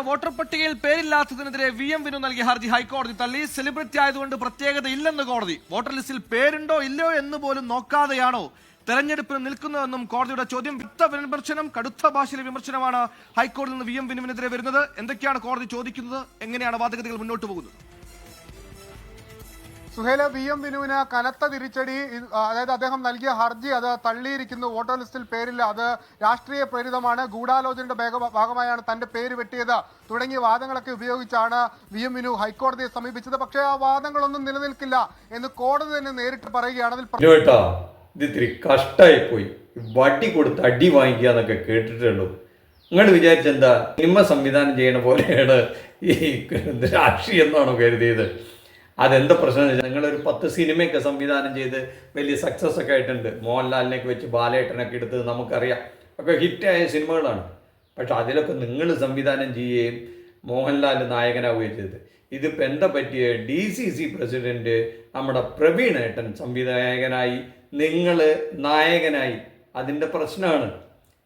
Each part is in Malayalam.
വോട്ടർ പട്ടികയിൽ പേരില്ലാത്തതിനെതിരെ VM വിനു നൽകിയ ഹർജി ഹൈക്കോടതി തള്ളി. സെലിബ്രിറ്റി ആയതുകൊണ്ട് പ്രത്യേകത ഇല്ലെന്ന് കോടതി. വോട്ടർ ലിസ്റ്റിൽ പേരുണ്ടോ ഇല്ലയോ എന്ന് പോലും നോക്കാതെയാണോ തെരഞ്ഞെടുപ്പിന് നിൽക്കുന്നതെന്നും കോടതിയുടെ ചോദ്യം. വിമർശനം, കടുത്ത ഭാഷയിലെ വിമർശനമാണ് ഹൈക്കോടതിയിൽ നിന്ന് VM വിനുവിനെതിരെ വരുന്നത്. എന്തൊക്കെയാണ് കോടതി ചോദിക്കുന്നത്? എങ്ങനെയാണ് വാദഗതികൾ മുന്നോട്ട് പോകുന്നത്? സുഹേല, VM വിനുവിന് കനത്ത തിരിച്ചടി. അതായത് അദ്ദേഹം നൽകിയ ഹർജി അത് തള്ളിയിരിക്കുന്നു. വോട്ടർ ലിസ്റ്റിൽ പേരില്ല, അത് രാഷ്ട്രീയ പ്രേരിതമാണ്, ഗൂഢാലോചനയുടെ ഭാഗമായാണ് തന്റെ പേര് വെട്ടിയത് തുടങ്ങിയ വാദങ്ങളൊക്കെ ഉപയോഗിച്ചാണ് VM വിനു ഹൈക്കോടതിയെ സമീപിച്ചത്. പക്ഷേ ആ വാദങ്ങളൊന്നും നിലനിൽക്കില്ല എന്ന് കോടതി തന്നെ നേരിട്ട് പറയുകയാണ്. ഇത് ഇത്തിരി കഷ്ടായി പോയി. വട്ടി കൊടുത്ത് അടി വാങ്ങിക്കുക എന്നൊക്കെ കേട്ടിട്ടുള്ളൂ. നിങ്ങൾ വിചാരിച്ചെന്താ സിനിമ സംവിധാനം ചെയ്യണ പോലെയാണ് ഈ രാഷ്ട്രീയം എന്നാണോ കരുതിയത്? അതെന്താ പ്രശ്നം എന്ന് വെച്ചാൽ നിങ്ങളൊരു 10 സിനിമയൊക്കെ സംവിധാനം ചെയ്ത് വലിയ സക്സസ് ഒക്കെ ആയിട്ടുണ്ട്. മോഹൻലാലിനെയൊക്കെ വെച്ച് ബാലേട്ടനൊക്കെ എടുത്ത് നമുക്കറിയാം, ഒക്കെ ഹിറ്റായ സിനിമകളാണ്. പക്ഷെ അതിലൊക്കെ നിങ്ങൾ സംവിധാനം ചെയ്യുകയും മോഹൻലാൽ നായകനാവുകയും ചെയ്ത്. ഇതിപ്പോൾ എന്താ പറ്റിയ DCC പ്രസിഡന്റ് നമ്മുടെ പ്രവീണേട്ടൻ സംവിധായകനായി, നിങ്ങൾ നായകനായി. അതിൻ്റെ പ്രശ്നമാണ്.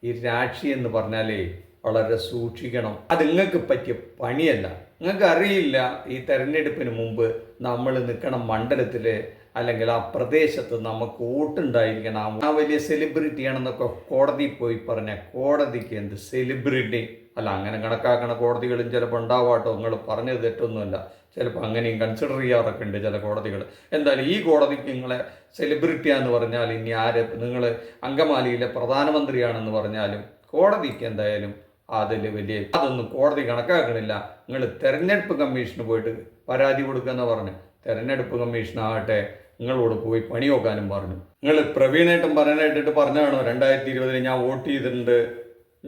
ഈ രാഷ്ട്രീയം എന്ന് പറഞ്ഞാലേ വളരെ സൂക്ഷിക്കണം. അത് നിങ്ങൾക്ക് പറ്റിയ പണിയല്ല. നിങ്ങൾക്ക് അറിയില്ല ഈ തെരഞ്ഞെടുപ്പിന് മുമ്പ് നമ്മൾ നിൽക്കണ മണ്ഡലത്തിൽ അല്ലെങ്കിൽ ആ പ്രദേശത്ത് നമുക്ക് വോട്ടുണ്ടായിരിക്കണം. ആ വലിയ സെലിബ്രിറ്റിയാണെന്നൊക്കെ കോടതിയിൽ പോയി പറഞ്ഞ കോടതിക്ക് എന്ത് സെലിബ്രിറ്റി അല്ല, അങ്ങനെ കണക്കാക്കണ കോടതികളും ചിലപ്പോൾ ഉണ്ടാവാട്ടോ. നിങ്ങൾ പറഞ്ഞത് തെറ്റൊന്നുമല്ല, ചിലപ്പോൾ അങ്ങനെയും കൺസിഡർ ചെയ്യാറൊക്കെ ഉണ്ട് ചില കോടതികൾ. എന്തായാലും ഈ കോടതിക്ക് നിങ്ങളെ സെലിബ്രിറ്റിയാന്ന് പറഞ്ഞാൽ ഇനി ആര്, നിങ്ങൾ അങ്കമാലിയിലെ പ്രധാനമന്ത്രിയാണെന്ന് പറഞ്ഞാലും കോടതിക്ക് എന്തായാലും അതിൽ വലിയ അതൊന്നും കോടതി കണക്കാക്കണില്ല. നിങ്ങൾ തെരഞ്ഞെടുപ്പ് കമ്മീഷന് പോയിട്ട് പരാതി കൊടുക്കുമെന്ന് പറഞ്ഞു. തെരഞ്ഞെടുപ്പ് കമ്മീഷനാകട്ടെ നിങ്ങളോട് പോയി പണി നോക്കാനും പറഞ്ഞു. നിങ്ങൾ പ്രവീണായിട്ടും പറയാനായിട്ടിട്ട് പറഞ്ഞാണോ 2020 ഞാൻ വോട്ട് ചെയ്തിട്ടുണ്ട്,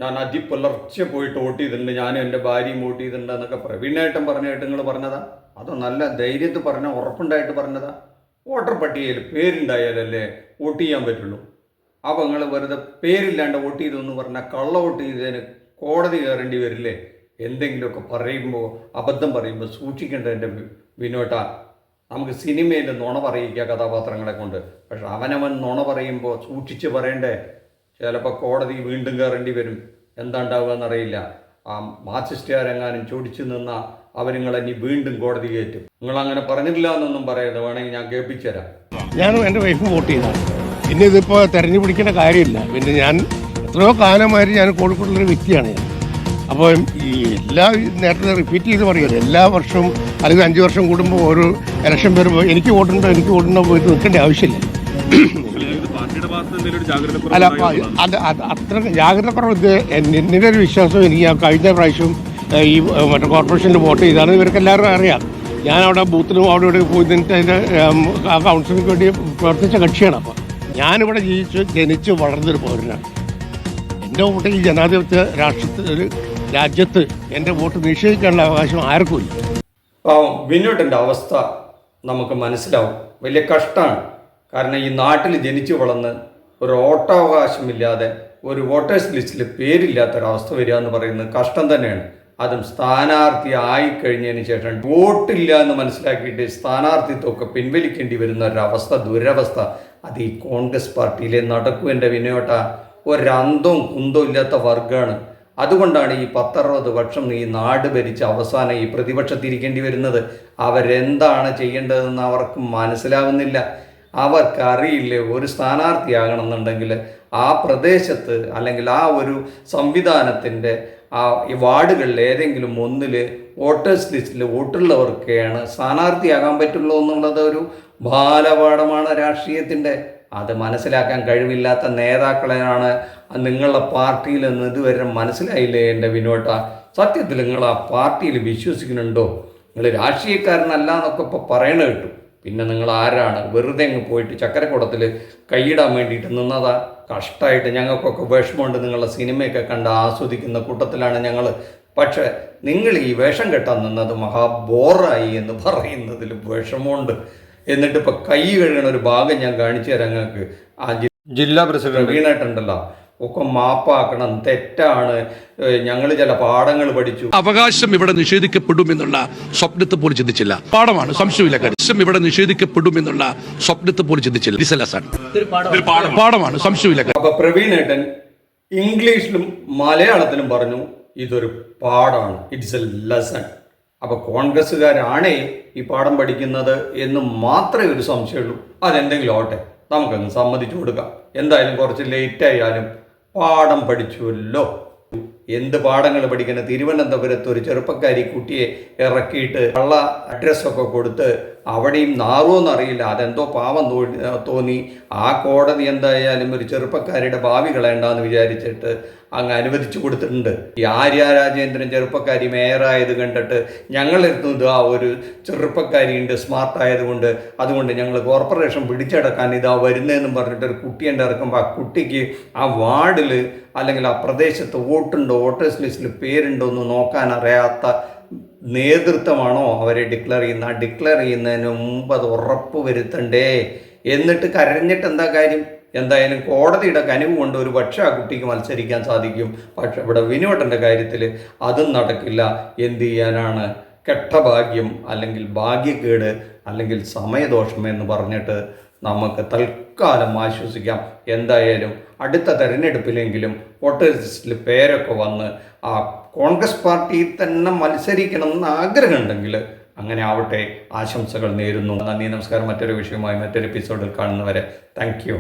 ഞാൻ അതിപുലർച്ചെ പോയിട്ട് വോട്ട് ചെയ്തിട്ടുണ്ട്, ഞാനും എൻ്റെ ഭാര്യയും വോട്ട് ചെയ്തിട്ടുണ്ട് എന്നൊക്കെ പ്രവീണായിട്ടും പറഞ്ഞായിട്ട് നിങ്ങൾ പറഞ്ഞതാ? അതോ നല്ല ധൈര്യത്തിൽ പറഞ്ഞ ഉറപ്പുണ്ടായിട്ട് പറഞ്ഞതാ? വോട്ടർ പട്ടികയിൽ പേരുണ്ടായാലല്ലേ വോട്ട് ചെയ്യാൻ പറ്റുള്ളൂ. അപ്പോൾ നിങ്ങൾ വെറുതെ പേരില്ലാണ്ട് വോട്ട് ചെയ്തെന്ന് പറഞ്ഞാൽ കള്ള വോട്ട് ചെയ്തതിന് കോടതി കയറേണ്ടി വരില്ലേ? എന്തെങ്കിലുമൊക്കെ പറയുമ്പോൾ, അബദ്ധം പറയുമ്പോൾ സൂക്ഷിക്കേണ്ട എൻ്റെ വിനോട്ടാ. നമുക്ക് സിനിമയിൽ നുണ പറയിക്കുക കഥാപാത്രങ്ങളെ കൊണ്ട്. പക്ഷെ അവനവൻ നുണ പറയുമ്പോൾ സൂക്ഷിച്ച് പറയണ്ടേ? ചിലപ്പോൾ കോടതി വീണ്ടും കയറേണ്ടി വരും. എന്താ ഉണ്ടാവുക എന്നറിയില്ല. ആ മാർക്സിസ്റ്റുകാരെങ്ങാനും ചോദിച്ചു നിന്നാൽ അവരിങ്ങളെ ഇനി വീണ്ടും കോടതി കയറ്റും. നിങ്ങളങ്ങനെ പറഞ്ഞിട്ടില്ല എന്നൊന്നും പറയരുത്, വേണമെങ്കിൽ ഞാൻ കേൾപ്പിച്ചു തരാം. ഞാനും എൻ്റെ വൈഫും വോട്ട് ചെയ്തതാണ്. പിന്നെ ഇതിപ്പോൾ തെരഞ്ഞു പിടിക്കേണ്ട കാര്യമില്ല. പിന്നെ ഞാൻ എത്രയോ കാലമായിട്ട് ഞാൻ കോഴിക്കോടുള്ളൊരു വ്യക്തിയാണ് ഞാൻ. അപ്പോൾ ഈ നേരത്തെ റിപ്പീറ്റ് ചെയ്ത് പറയുമല്ലോ, എല്ലാ വർഷവും അല്ലെങ്കിൽ 5 വർഷം കൂടുമ്പോൾ ഒരു ഇലക്ഷൻ വരുമ്പോൾ എനിക്ക് വോട്ടുണ്ടോ പോയിട്ട് നിൽക്കേണ്ട ആവശ്യമില്ല. അല്ല, അത്ര ജാഗ്രതക്കുറവ് എന്നിൻ്റെ ഒരു വിശ്വാസം എനിക്ക്. ഞാൻ കഴിഞ്ഞ പ്രാവശ്യം ഈ കോർപ്പറേഷനിൽ വോട്ട് ചെയ്താണ്. ഇവർക്ക് എല്ലാവരും അറിയാം. ഞാൻ അവിടെ ബൂത്തിലും അവിടെ ഇവിടെ പോയി നിന്നിട്ട് അതിൻ്റെ ആ കൗൺസിലിന് വേണ്ടി പ്രവർത്തിച്ച കക്ഷിയാണ്. അപ്പോൾ ഞാനിവിടെ ജനിച്ച് വളർന്നൊരു പൗരനാണ്. എൻ്റെ വോട്ട് ഈ ജനാധിപത്യ രാജ്യത്ത് എൻ്റെ വോട്ട് നിഷേധിക്കാനുള്ള അവകാശം ആർക്കുമില്ല. വിനോട്ടിൻ്റെ അവസ്ഥ നമുക്ക് മനസ്സിലാവും. വലിയ കഷ്ടമാണ്. കാരണം ഈ നാട്ടിൽ ജനിച്ചു വളർന്ന് ഒരു വോട്ടവകാശമില്ലാതെ ഒരു വോട്ടേഴ്സ് ലിസ്റ്റിൽ പേരില്ലാത്തൊരവസ്ഥ വരിക എന്ന് പറയുന്നത് കഷ്ടം തന്നെയാണ്. അതും സ്ഥാനാർത്ഥി ആയിക്കഴിഞ്ഞതിന് ശേഷം വോട്ടില്ല എന്ന് മനസ്സിലാക്കിയിട്ട് സ്ഥാനാർത്ഥിത്വമൊക്കെ പിൻവലിക്കേണ്ടി വരുന്ന ഒരവസ്ഥ, ദുരവസ്ഥ അത് ഈ കോൺഗ്രസ് പാർട്ടിയിലെ നടക്കും. എൻ്റെ വിനോട്ട ഒരന്തവും കുന്തവും ഇല്ലാത്ത വർഗമാണ്. അതുകൊണ്ടാണ് ഈ 10-60 വർഷം ഈ നാട് ഭരിച്ച് അവസാനം ഈ പ്രതിപക്ഷത്തിരിക്കേണ്ടി വരുന്നത്. അവരെന്താണ് ചെയ്യേണ്ടതെന്ന് അവർക്ക് മനസ്സിലാവുന്നില്ല. അവർക്കറിയില്ലേ ഒരു സ്ഥാനാർത്ഥിയാകണമെന്നുണ്ടെങ്കിൽ ആ പ്രദേശത്ത് അല്ലെങ്കിൽ ആ ഒരു സംവിധാനത്തിൻ്റെ ഈ വാർഡുകളിൽ ഏതെങ്കിലും ഒന്നിൽ വോട്ടേഴ്സ് ലിസ്റ്റിൽ വോട്ടുള്ളവർക്കാണ് സ്ഥാനാർത്ഥിയാകാൻ പറ്റുള്ളൂ എന്നുള്ളത് ഒരു ബാലപാഠമാണ് രാഷ്ട്രീയത്തിൻ്റെ. അത് മനസ്സിലാക്കാൻ കഴിവില്ലാത്ത നേതാക്കളെയാണ് നിങ്ങളുടെ പാർട്ടിയിൽ നിന്ന് ഇതുവരെ മനസ്സിലായില്ലേ എൻ്റെ വിനോട്ട? സത്യത്തിൽ നിങ്ങൾ ആ പാർട്ടിയിൽ വിശ്വസിക്കുന്നുണ്ടോ? നിങ്ങൾ രാഷ്ട്രീയക്കാരനല്ല എന്നൊക്കെ ഇപ്പോൾ പറയണ കേട്ടു. പിന്നെ നിങ്ങൾ ആരാണ്? വെറുതെ അങ്ങ് പോയിട്ട് ചക്കരക്കുടത്തിൽ കൈയിടാൻ വേണ്ടിയിട്ട് നിന്നതാ. കഷ്ടമായിട്ട് ഞങ്ങൾക്കൊക്കെ വിഷമമുണ്ട്. നിങ്ങളുടെ സിനിമയൊക്കെ കണ്ട് ആസ്വദിക്കുന്ന കൂട്ടത്തിലാണ് ഞങ്ങൾ. പക്ഷേ നിങ്ങൾ ഈ വേഷം കെട്ടാൻ നിന്നത് മഹാബോറായി എന്ന് പറയുന്നതിൽ വിഷമമുണ്ട്. എന്നിട്ട് ഇപ്പോൾ കൈ കഴുകണ ഒരു ഭാഗം ഞാൻ കാണിച്ചു തരാം നിങ്ങൾക്ക്. ആ ജില്ലാ പ്രസിഡന്റ് വീണായിട്ടുണ്ടല്ലോ, ഒക്കെ മാപ്പാക്കണം, തെറ്റാണ്, ഞങ്ങൾ ചില പാഠങ്ങൾ പഠിച്ചു. അവകാശം ഇവിടെ നിഷേധിക്കപ്പെടുമെന്നുള്ള സ്വപ്നത്തെ പോലും ചിന്തിച്ചില്ല. പാഠമാണ്, സംശയമില്ല. കാര്യം ഇവിടെ നിഷേധിക്കപ്പെടുമെന്നുള്ള സ്വപ്നത്തെ പോലും ചിന്തിച്ചില്ല. പാഠമാണ്, സംശയമില്ല. അപ്പൊ പ്രവീണേട്ടൻ ഇംഗ്ലീഷിലും മലയാളത്തിലും പറഞ്ഞു, ഇതൊരു പാഠമാണ്, ഇറ്റ്സ് എ ലെസൺ. അപ്പോൾ കോൺഗ്രസ്സുകാരാണേ ഈ പാഠം പഠിക്കുന്നത് എന്ന് മാത്രമേ ഒരു സംശയമുള്ളൂ. അതെന്തെങ്കിലും ആവട്ടെ, നമുക്കങ്ങ് സമ്മതിച്ചു കൊടുക്കാം. എന്തായാലും കുറച്ച് ലേറ്റ് ആയാലും പാഠം പഠിച്ചുവല്ലോ. എന്ത് പാഠങ്ങൾ പഠിക്കണം? തിരുവനന്തപുരത്ത് ഒരു ചെറുപ്പക്കാരി കുട്ടിയെ ഇറക്കിയിട്ട് കള്ള അഡ്രസ്സൊക്കെ കൊടുത്ത് അവിടെയും നാറുമെന്നറിയില്ല, അതെന്തോ പാവം തോന്നി ആ കോടതി എന്തായാലും ഒരു ചെറുപ്പക്കാരുടെ ഭാവി കളയണ്ടെന്ന് വിചാരിച്ചിട്ട് അങ്ങ് അനുവദിച്ചു കൊടുത്തിട്ടുണ്ട്. ഈ ആര്യ രാജേന്ദ്രൻ ചെറുപ്പക്കാരി മേയറായത് കണ്ടിട്ട് ഞങ്ങളെത്തുന്നത് ആ ഒരു ചെറുപ്പക്കാരിയുണ്ട് സ്മാർട്ടായതുകൊണ്ട്, അതുകൊണ്ട് ഞങ്ങൾ കോർപ്പറേഷൻ പിടിച്ചടക്കാൻ ഇതാ വരുന്നതെന്നും പറഞ്ഞിട്ട് ഒരു കുട്ടിയെ ഇറക്കുമ്പോൾ ആ കുട്ടിക്ക് ആ വാർഡിൽ അല്ലെങ്കിൽ ആ പ്രദേശത്ത് വോട്ടുണ്ടോ, വോട്ടേഴ്സ് ലിസ്റ്റിൽ പേരുണ്ടോ എന്ന് നോക്കാൻ അറിയാത്ത നേതൃത്വമാണോ അവരെ ഡിക്ലെയർ ചെയ്യുന്നത്? ആ ഡിക്ലെയർ ചെയ്യുന്നതിന് മുമ്പ് അത് ഉറപ്പ് വരുത്തണ്ടേ? എന്നിട്ട് കരഞ്ഞിട്ട് എന്താ കാര്യം? എന്തായാലും കോടതിയുടെ കനിവ് കൊണ്ട് ഒരു പക്ഷേ ആ കുട്ടിക്ക് മത്സരിക്കാൻ സാധിക്കും. പക്ഷെ ഇവിടെ വിനുവേട്ടൻ്റെ കാര്യത്തിൽ അതും നടക്കില്ല. എന്ത് ചെയ്യാനാണ്? കെട്ടഭാഗ്യം അല്ലെങ്കിൽ ഭാഗ്യക്കേട് അല്ലെങ്കിൽ സമയദോഷം എന്ന് പറഞ്ഞിട്ട് നമുക്ക് തൽക്കാലം ആശ്വസിക്കാം. എന്തായാലും അടുത്ത തെരഞ്ഞെടുപ്പിലെങ്കിലും വോട്ടേഴ്സ് ലിസ്റ്റിൽ പേരൊക്കെ വന്ന് ആ കോൺഗ്രസ് പാർട്ടിയിൽ തന്നെ മത്സരിക്കണം എന്ന് ആഗ്രഹമുണ്ടെങ്കിൽ അങ്ങനെ ആവട്ടെ. ആശംസകൾ നേരുന്നു. നന്ദി, നമസ്കാരം. മറ്റൊരു വിഷയവുമായി മറ്റൊരു എപ്പിസോഡിൽ കാണുന്നവരെ താങ്ക് യു.